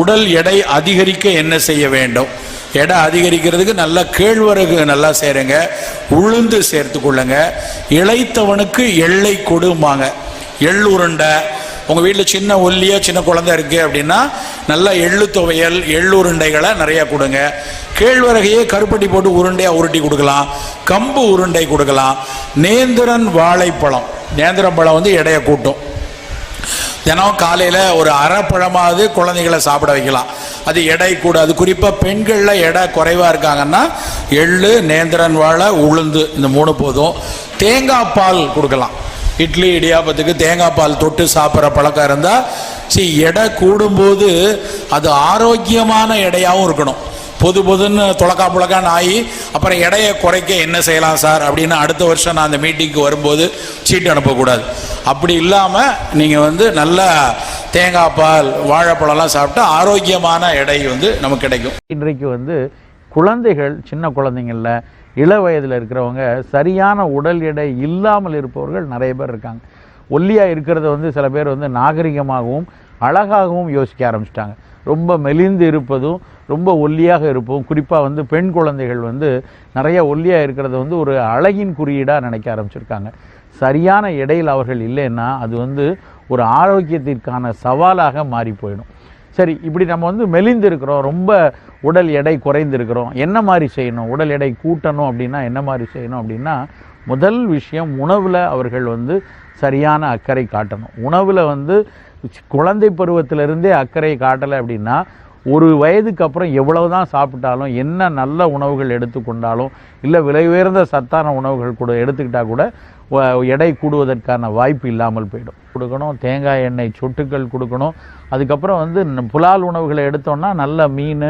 உடல் எடை அதிகரிக்க என்ன செய்ய வேண்டும்? எடை அதிகரிக்கிறதுக்கு நல்ல கேழ்வரகு நல்லா சேருங்க, உளுந்து சேர்த்து கொள்ளுங்க. இளைத்தவனுக்கு எள்ளை கொடுமாங்க. எள் உருண்டை, உங்கள் வீட்டில் சின்ன ஒல்லியாக சின்ன குழந்தை இருக்குது அப்படின்னா நல்லா எள்ளு துவையல் எள்ளுருண்டைகளை நிறையா கொடுங்க. கேழ்வரகையே கருப்பட்டி போட்டு உருண்டையாக உருட்டி கொடுக்கலாம். கம்பு உருண்டை கொடுக்கலாம். நேந்திரன் வாழைப்பழம், நேந்திரம் பழம் வந்து எடையை கூட்டும். தினம் காலையில் ஒரு அரைப்பழமாவது குழந்தைகளை சாப்பிட வைக்கலாம். அது எடை கூட. அது குறிப்பாக பெண்களில் எடை குறைவாக இருக்காங்கன்னா எள்ளு, நேந்திரன் வாழை, உளுந்து இந்த 3 போதும். தேங்காய் பால் கொடுக்கலாம். இட்லி இடியாப்பத்துக்கு தேங்காய் பால் தொட்டு சாப்பிட்ற பழக்கம் இருந்தால் எடை கூடும்போது அது ஆரோக்கியமான எடையாகவும் இருக்கணும். பொதுன்னு புழக்கான்னு ஆகி அப்புறம் எடையை குறைக்க என்ன செய்யலாம் சார் அப்படின்னு அடுத்த வருஷம் நான் அந்த மீட்டிங்க்கு வரும்போது சீட்டு அனுப்பக்கூடாது. அப்படி இல்லாமல் நீங்கள் வந்து நல்லா தேங்காய் பால் வாழைப்பழம்லாம் சாப்பிட்டா ஆரோக்கியமான எடை வந்து நமக்கு கிடைக்கும். இன்றைக்கு வந்து குழந்தைகள், சின்ன குழந்தைங்களில் இள வயதில் இருக்கிறவங்க சரியான உடல் எடை இல்லாமல் இருப்பவர்கள் நிறைய பேர் இருக்காங்க. ஒல்லியாக இருக்கிறத வந்து சில பேர் வந்து நாகரிகமாகவும் அழகாகவும் யோசிக்க ஆரம்பிச்சிட்டாங்க. ரொம்ப மெலிந்து இருப்பதும் ரொம்ப ஒல்லியாக இருப்பதும், குறிப்பாக வந்து பெண் குழந்தைகள் வந்து நிறைய ஒல்லியாக இருக்கிறத வந்து ஒரு அழகின் குறியீடாக நினைக்க ஆரம்பிச்சிருக்காங்க. சரியான எடையில் அவர்கள் இல்லைன்னா அது வந்து ஒரு ஆரோக்கியத்திற்கான சவாலாக மாறி போயிடும். சரி, இப்படி நம்ம வந்து மெலிந்து இருக்கிறோம், ரொம்ப உடல் எடை குறைந்திருக்கிறோம், என்ன மாதிரி செய்யணும்? உடல் எடை கூட்டணும் அப்படின்னா என்ன மாதிரி செய்யணும் அப்படின்னா, முதல் விஷயம் உணவில் அவர்கள் வந்து சரியான அக்கறை காட்டணும். உணவில் வந்து குழந்தை பருவத்திலிருந்தே அக்கறை காட்டலை அப்படின்னா ஒரு வயதுக்கு அப்புறம் எவ்வளவு தான் சாப்பிட்டாலும், என்ன நல்ல உணவுகள் எடுத்துக்கொண்டாலும், இல்லை விலை உயர்ந்த சத்தான உணவுகள் கூட எடுத்துக்கிட்டால் கூட எடை கூடுவதற்கான வாய்ப்பு இல்லாமல் போயிடும். கொடுக்கணும், தேங்காய் எண்ணெய் சொட்டுக்கள் கொடுக்கணும். அதுக்கப்புறம் வந்து புலால் உணவுகளை எடுத்தோம்னா நல்ல மீன்,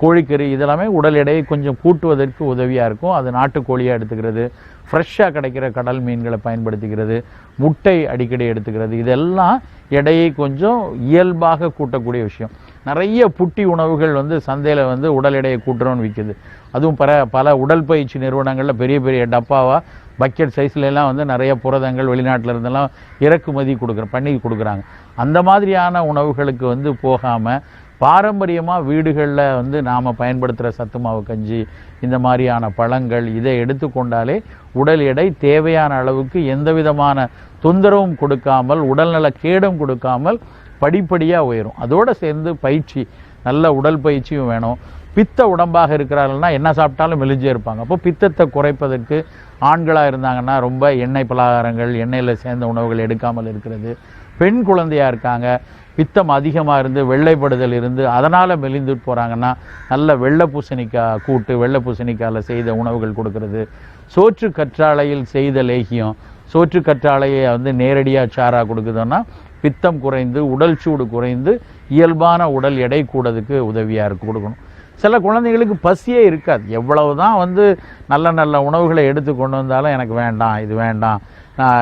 கோழிக்கறி இதெல்லாமே உடல் எடையை கொஞ்சம் கூட்டுவதற்கு உதவியாக இருக்கும். அது நாட்டுக்கோழியாக எடுத்துக்கிறது, ஃப்ரெஷ்ஷாக கிடைக்கிற கடல் மீன்களை பயன்படுத்திக்கிறது, முட்டை அடிக்கடி எடுத்துக்கிறது, இதெல்லாம் எடையை கொஞ்சம் இயல்பாக கூட்டக்கூடிய விஷயம். நிறைய புட்டி உணவுகள் வந்து சந்தையில் வந்து உடல் எடையை கூட்டுறோன்னு விற்குது. அதுவும் பல உடற்பயிற்சி நிறுவனங்களில் பெரிய பெரிய டப்பாவாக பக்கெட் சைஸ்லாம் வந்து நிறைய புரதங்கள் வெளிநாட்டில் இருந்தெல்லாம் இறக்குமதி பண்ணி கொடுக்குறாங்க. அந்த மாதிரியான உணவுகளுக்கு வந்து போகாமல் பாரம்பரியமாக வீடுகளில் வந்து நாம் பயன்படுத்துகிற சத்து மாவு கஞ்சி, இந்த மாதிரியான பழங்கள் இதை எடுத்துக்கொண்டாலே உடல் எடை தேவையான அளவுக்கு எந்த விதமான தொந்தரவும் கொடுக்காமல், உடல்நல கேடும் கொடுக்காமல் படிப்படியாக உயரும். அதோடு சேர்ந்து பயிற்சி, நல்ல உடல் பயிற்சியும் வேணும். பித்த உடம்பாக இருக்கிறார்கள்னா என்ன சாப்பிட்டாலும் மெலிஞ்சே இருப்பாங்க. அப்போ பித்தத்தை குறைப்பதற்கு ஆண்களாக இருந்தாங்கன்னா ரொம்ப எண்ணெய் பலகாரங்கள், எண்ணெயில் சேர்ந்த உணவுகள் எடுக்காமல் இருக்கிறது. பெண் குழந்தையாக இருக்காங்க, பித்தம் அதிகமாக இருந்து வெள்ளைப்படுதல் இருந்து அதனால் மெலிந்து போகிறாங்கன்னா நல்ல வெள்ளை பூசணிக்காய் கூட்டு, வெள்ளை பூசணிக்காயில் செய்த உணவுகள் கொடுக்கறது. சோற்று கற்றாழையில் செய்த லேகியம், சோற்று கற்றாழையை வந்து நேரடியாக சாராக கொடுக்குதோன்னா பித்தம் குறைந்து உடல் சூடு குறைந்து இயல்பான உடல் எடை கூடதுக்கு உதவியாக கொடுக்கணும். சில குழந்தைகளுக்கு பசியே இருக்காது. எவ்வளவு தான் வந்து நல்ல நல்ல உணவுகளை எடுத்து கொண்டு வந்தாலும் எனக்கு வேண்டாம், இது வேண்டாம்,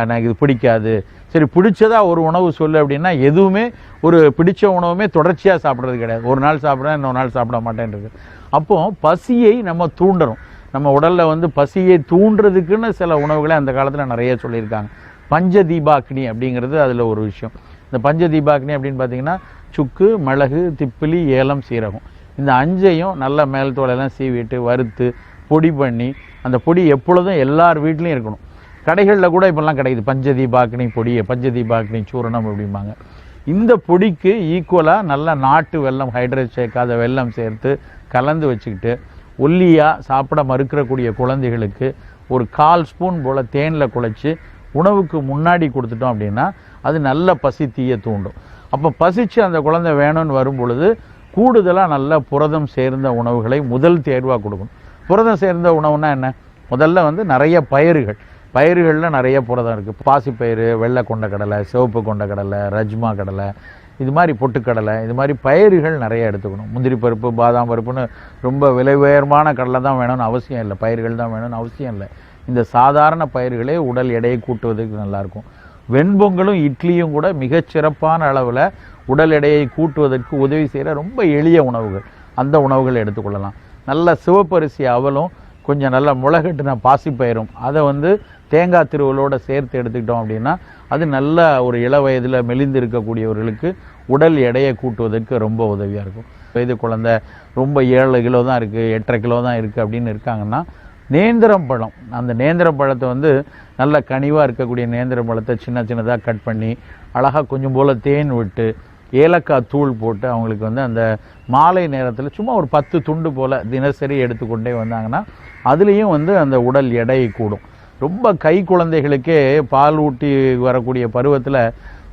எனக்கு இது பிடிக்காது. சரி, பிடிச்சதா ஒரு உணவு சொல்லு அப்படின்னா எதுவுமே ஒரு பிடிச்ச உணவுமே தொடர்ச்சியாக சாப்பிட்றது கிடையாது. ஒரு நாள் சாப்பிட்றேன், இன்னொரு நாள் சாப்பிட மாட்டேன்றது. அப்போது பசியை நம்ம தூண்டணும். நம்ம உடலில் வந்து பசியை தூண்டுறதுக்குன்னு சில உணவுகளை அந்த காலத்தில் நிறைய சொல்லியிருக்காங்க. பஞ்ச தீபாக்னி அப்படிங்கிறது அதில் ஒரு விஷயம். இந்த பஞ்ச தீபாக்னி அப்படின்னு பார்த்தீங்கன்னா சுக்கு, மிளகு, திப்பிலி, ஏலம், சீரகம், இந்த 5ஐயும் நல்ல மேல் தோலெல்லாம் சீவிட்டு வறுத்து பொடி பண்ணி, அந்த பொடி எப்பொழுதும் எல்லார் வீட்லேயும் இருக்கணும். கடைகளில் கூட இப்போல்லாம் கிடைக்குது பஞ்சதீபாக்னி பொடியை, பஞ்சதீபாக்னி சூரணம் அப்படிம்பாங்க. இந்த பொடிக்கு ஈக்குவலாக நல்ல நாட்டு வெல்லம், ஹைட்ரேட் சேர்க்காத வெல்லம் சேர்த்து கலந்து வச்சுக்கிட்டு ஒல்லியாக சாப்பிட மறுக்கிறக்கூடிய குழந்தைகளுக்கு ஒரு 1/4 ஸ்பூன் போல் தேனில் குழைச்சி உணவுக்கு முன்னாடி கொடுத்துட்டோம் அப்படின்னா அது நல்ல பசி தீய தூண்டும். அப்போ பசிச்சு அந்த குழந்தை வேணும்னு வரும் பொழுது கூடுதலாக நல்ல புரதம் சேர்ந்த உணவுகளை முதல் தேர்வாக கொடுக்கணும். புரதம் சேர்ந்த உணவுனா என்ன? முதல்ல வந்து நிறைய பயிர்களில் நிறைய புரதம் இருக்குது. பாசிப்பயிறு, வெள்ளை கொண்டக்கடலை, சிவப்பு கொண்டக்கடலை, ரஜ்மா கடலை, இது மாதிரி பொட்டுக்கடலை, இது மாதிரி பயிர்கள் நிறைய எடுத்துக்கணும். முந்திரி பருப்பு, பாதாம் பருப்புன்னு ரொம்ப விலை உயர்மான கடலை தான் வேணும்னு அவசியம் இல்லை, பயிர்கள் தான் வேணும்னு அவசியம் இல்லை. இந்த சாதாரண பயிர்களே உடல் எடையை கூட்டுவதற்கு நல்லாயிருக்கும். வெண்பொங்கலும் இட்லியும் கூட மிகச்சிறப்பான அளவில் உடல் எடையை கூட்டுவதற்கு உதவி செய்கிற ரொம்ப எளிய உணவுகள். அந்த உணவுகளை எடுத்துக்கொள்ளலாம். நல்ல சிவப்பரிசி அவலும் கொஞ்சம் நல்லா முளைகட்டின பாசிப்பயிரும் அதை வந்து தேங்காய் திருவலோடு சேர்த்து எடுத்துக்கிட்டோம் அப்படின்னா அது நல்ல ஒரு இள வயதில் மெலிந்து இருக்கக்கூடியவர்களுக்கு உடல் எடையை கூட்டுவதற்கு ரொம்ப உதவியாக இருக்கும். வயது குழந்தை ரொம்ப 7 கிலோ தான் இருக்குது, 8.5 கிலோ தான் இருக்குது அப்படின்னு இருக்காங்கன்னா நேந்திரம் பழம், அந்த நேந்திரம் பழத்தை வந்து நல்ல கனிவாக இருக்கக்கூடிய நேந்திரம் பழத்தை சின்ன சின்னதாக கட் பண்ணி அழகாக கொஞ்சம் போல் தேன் விட்டு ஏலக்காய் தூள் போட்டு அவங்களுக்கு வந்து அந்த மாலை நேரத்தில் சும்மா ஒரு 10 துண்டு போல் தினசரி எடுத்துக்கொண்டே வந்தாங்கன்னா அதுலேயும் வந்து அந்த உடல் எடை கூடும். ரொம்ப கை குழந்தைகளுக்கே பால் ஊட்டி வரக்கூடிய பருவத்தில்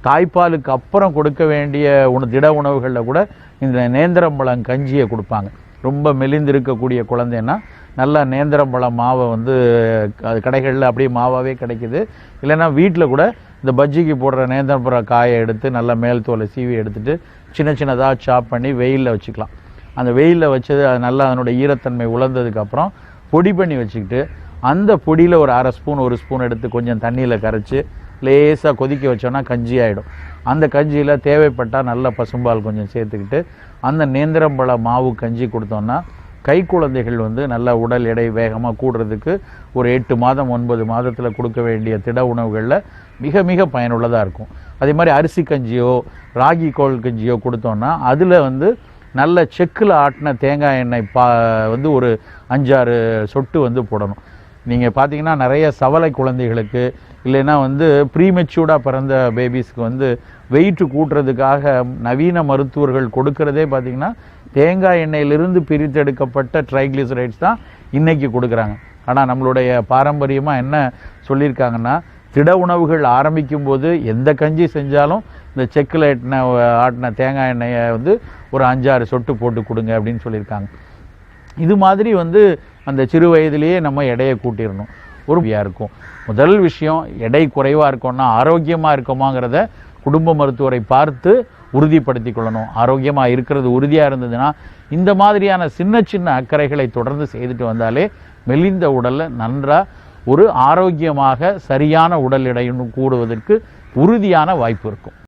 தாய்ப்பாலுக்கு அப்புறம் கொடுக்க வேண்டிய திட உணவுகளில் கூட இந்த நேந்திரம்பழம் கஞ்சியை கொடுப்பாங்க. ரொம்ப மெலிந்திருக்கக்கூடிய குழந்தைன்னா நல்லா நேந்திரம்பழம் மாவை வந்து அது கடைகளில் அப்படியே மாவாகவே கிடைக்குது. இல்லைன்னா வீட்டில் கூட இந்த பஜ்ஜிக்கு போடுற நேந்திரம்பழம் காயை எடுத்து நல்லா மேல் தோலை சீவி எடுத்துகிட்டு சின்ன சின்னதாக சாப் பண்ணி வெயிலில் வச்சுக்கலாம். அந்த வெயிலில் வச்சது அது நல்லா அதனுடைய ஈரத்தன்மை உலர்ந்ததுக்கப்புறம் பொடி பண்ணி வச்சுக்கிட்டு அந்த பொடியில் ஒரு 1/2 ஸ்பூன் 1 ஸ்பூன் எடுத்து கொஞ்சம் தண்ணியில் கரைச்சி லேசாக கொதிக்க வச்சோன்னா கஞ்சி ஆகிடும். அந்த கஞ்சியில் தேவைப்பட்டால் நல்ல பசும்பால் கொஞ்சம் சேர்த்துக்கிட்டு அந்த நேந்திரம்பழ மாவு கஞ்சி கொடுத்தோன்னா கை குழந்தைகள் வந்து நல்ல உடல் எடை வேகமாக கூடுறதுக்கு ஒரு 8 மாதம் 9 மாதத்தில் கொடுக்க வேண்டிய திட உணவுகளில் மிக மிக பயனுள்ளதாக இருக்கும். அதே மாதிரி அரிசி கஞ்சியோ ராகி கோல் கஞ்சியோ கொடுத்தோன்னா அதில் வந்து நல்ல செக்கில் ஆட்டின தேங்காய் எண்ணெய் வந்து ஒரு 5-6 சொட்டு வந்து போடணும். நீங்கள் பார்த்தீங்கன்னா நிறைய சவலை குழந்தைகளுக்கு இல்லைன்னா வந்து ப்ரீமெச்சூர்டாக பிறந்த பேபிஸ்க்கு வந்து வெயிட்டு கூட்டுறதுக்காக நவீன மருத்துவர்கள் கொடுக்கறதே பார்த்திங்கன்னா தேங்காய் எண்ணெயிலிருந்து பிரித்தெடுக்கப்பட்ட ட்ரைக்ளிசரைட்ஸ் தான் இன்றைக்கி கொடுக்குறாங்க. ஆனால் நம்மளுடைய பாரம்பரியமாக என்ன சொல்லியிருக்காங்கன்னா திட உணவுகள் ஆரம்பிக்கும் போது எந்த கஞ்சி செஞ்சாலும் இந்த செக்கில் ஆட்டின தேங்காய் எண்ணெயை வந்து ஒரு 5-6 சொட்டு போட்டு கொடுங்க அப்படின்னு சொல்லியிருக்காங்க. இது மாதிரி வந்து அந்த சிறு வயதிலேயே நம்ம எடையை கூட்டிடணும். உறுதியாக இருக்கும். முதல் விஷயம் எடை குறைவாக இருக்கோன்னா ஆரோக்கியமாக இருக்கோமாங்கிறத குடும்ப மருத்துவரை பார்த்து உறுதிப்படுத்தி கொள்ளணும். ஆரோக்கியமாக இருக்கிறது உறுதியாக இருந்ததுன்னா இந்த மாதிரியான சின்ன சின்ன அக்கறைகளை தொடர்ந்து செய்துட்டு வந்தாலே மெலிந்த உடலில் நன்றாக ஒரு ஆரோக்கியமாக சரியான உடல் எடையும் கூடுவதற்கு உறுதியான வாய்ப்பு இருக்கும்.